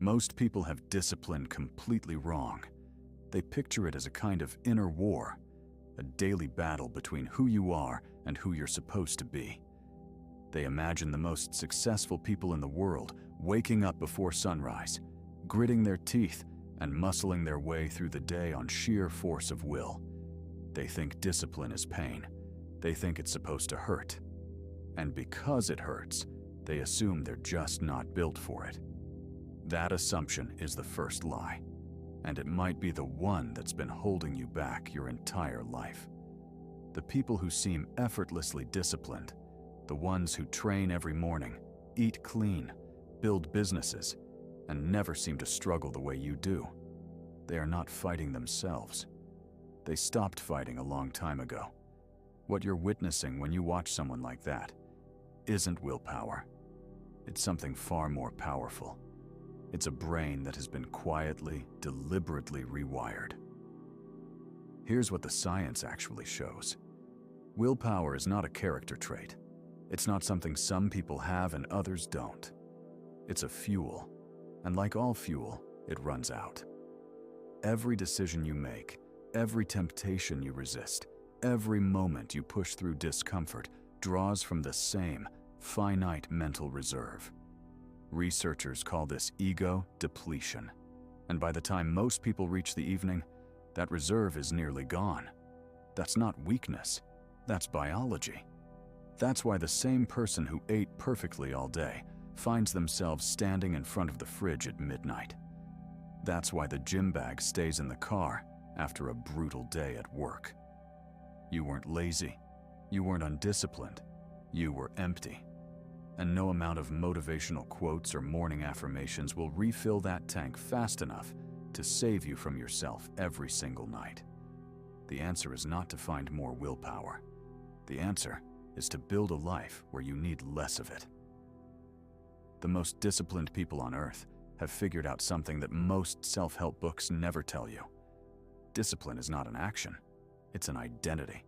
Most people have discipline completely wrong. They picture it as a kind of inner war, a daily battle between who you are and who you're supposed to be. They imagine the most successful people in the world waking up before sunrise, gritting their teeth and muscling their way through the day on sheer force of will. They think discipline is pain. They think it's supposed to hurt. And because it hurts, they assume they're just not built for it. That assumption is the first lie, and it might be the one that's been holding you back your entire life. The people who seem effortlessly disciplined, the ones who train every morning, eat clean, build businesses, and never seem to struggle the way you do, they are not fighting themselves. They stopped fighting a long time ago. What you're witnessing when you watch someone like that isn't willpower. It's something far more powerful. It's a brain that has been quietly, deliberately rewired. Here's what the science actually shows. Willpower is not a character trait. It's not something some people have and others don't. It's a fuel, and like all fuel, it runs out. Every decision you make, every temptation you resist, every moment you push through discomfort draws from the same finite mental reserve. Researchers call this ego depletion, and by the time most people reach the evening, that reserve is nearly gone. That's not weakness, that's biology. That's why the same person who ate perfectly all day finds themselves standing in front of the fridge at midnight. That's why the gym bag stays in the car after a brutal day at work. You weren't lazy, you weren't undisciplined, you were empty. And no amount of motivational quotes or morning affirmations will refill that tank fast enough to save you from yourself every single night. The answer is not to find more willpower. The answer is to build a life where you need less of it. The most disciplined people on earth have figured out something that most self-help books never tell you. Discipline is not an action, it's an identity.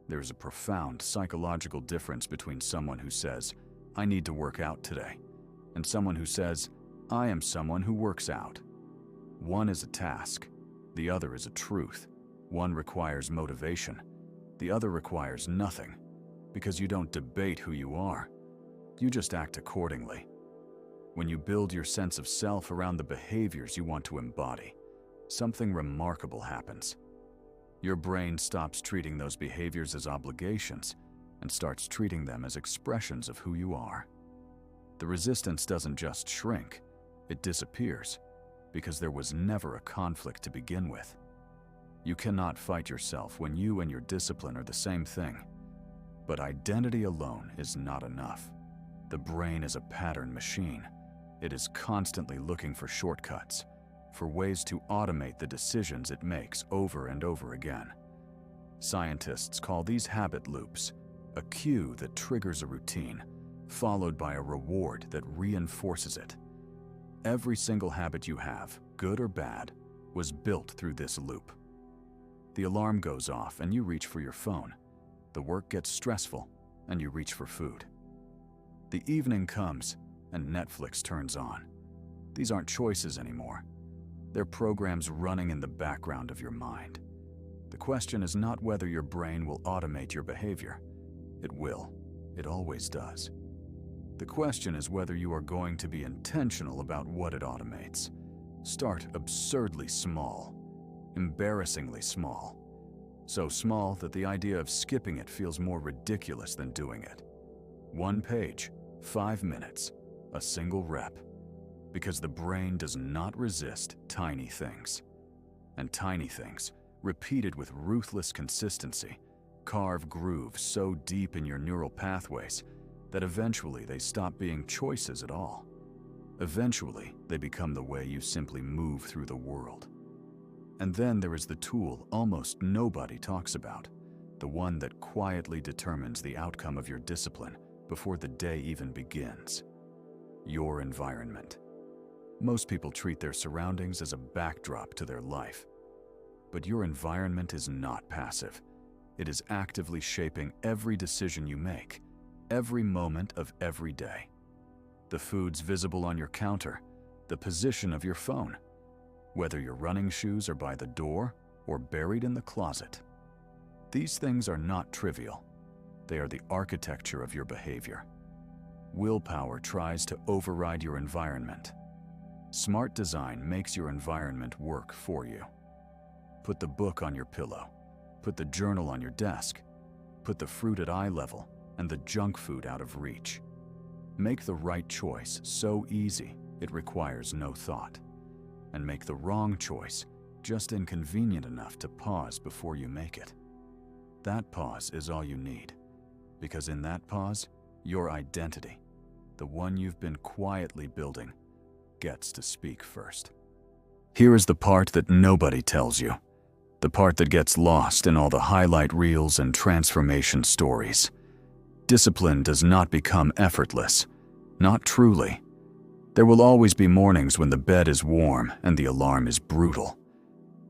There is a profound psychological difference between someone who says, "I need to work out today," and someone who says, "I am someone who works out." One is a task, the other is a truth. One requires motivation, the other requires nothing, because you don't debate who you are, you just act accordingly. When you build your sense of self around the behaviors you want to embody, something remarkable happens. Your brain stops treating those behaviors as obligations and starts treating them as expressions of who you are. The resistance doesn't just shrink, it disappears, because there was never a conflict to begin with. You cannot fight yourself when you and your discipline are the same thing. But identity alone is not enough. The brain is a pattern machine. It is constantly looking for shortcuts, for ways to automate the decisions it makes over and over again. Scientists call these habit loops, a cue that triggers a routine, followed by a reward that reinforces it. Every single habit you have, good or bad, was built through this loop. The alarm goes off and you reach for your phone. The work gets stressful and you reach for food. The evening comes and Netflix turns on. These aren't choices anymore. They're programs running in the background of your mind. The question is not whether your brain will automate your behavior. It will. It always does. The question is whether you are going to be intentional about what it automates. Start absurdly small, embarrassingly small. So small that the idea of skipping it feels more ridiculous than doing it. 1 page, 5 minutes, a single rep. Because the brain does not resist tiny things. And tiny things, repeated with ruthless consistency, carve grooves so deep in your neural pathways that eventually they stop being choices at all. Eventually, they become the way you simply move through the world. And then there is the tool almost nobody talks about, the one that quietly determines the outcome of your discipline before the day even begins. Your environment. Most people treat their surroundings as a backdrop to their life. But your environment is not passive. It is actively shaping every decision you make, every moment of every day. The foods visible on your counter, the position of your phone, whether your running shoes are by the door or buried in the closet. These things are not trivial. They are the architecture of your behavior. Willpower tries to override your environment. Smart design makes your environment work for you. Put the book on your pillow. Put the journal on your desk. Put the fruit at eye level and the junk food out of reach. Make the right choice so easy it requires no thought. And make the wrong choice just inconvenient enough to pause before you make it. That pause is all you need, because in that pause, your identity, the one you've been quietly building, gets to speak first. Here is the part that nobody tells you, the part that gets lost in all the highlight reels and transformation stories. Discipline does not become effortless, not truly. There will always be mornings when the bed is warm and the alarm is brutal.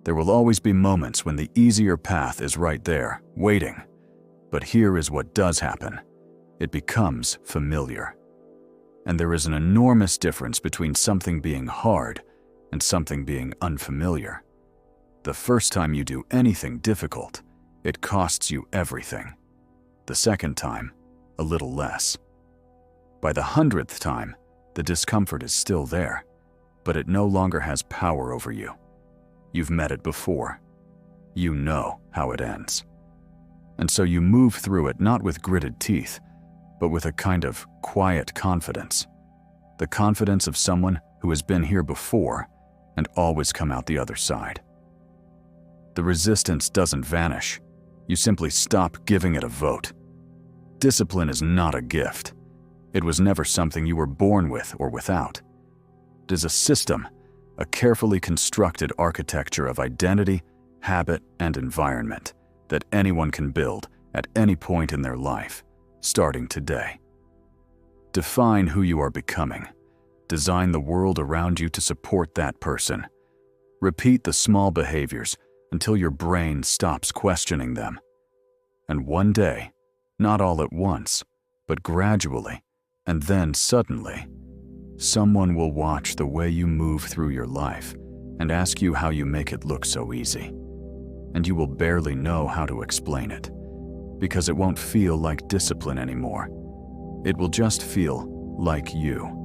There will always be moments when the easier path is right there, waiting. But here is what does happen. It becomes familiar. And there is an enormous difference between something being hard and something being unfamiliar. The first time you do anything difficult, it costs you everything. The second time, a little less. By the 100th time, the discomfort is still there, but it no longer has power over you. You've met it before. You know how it ends. And so you move through it not with gritted teeth, but with a kind of quiet confidence. The confidence of someone who has been here before and always come out the other side. The resistance doesn't vanish. You simply stop giving it a vote. Discipline is not a gift. It was never something you were born with or without. It is a system, a carefully constructed architecture of identity, habit, and environment that anyone can build at any point in their life, starting today. Define who you are becoming. Design the world around you to support that person. Repeat the small behaviors until your brain stops questioning them. And one day, not all at once, but gradually, and then suddenly, someone will watch the way you move through your life and ask you how you make it look so easy. And you will barely know how to explain it, because it won't feel like discipline anymore. It will just feel like you.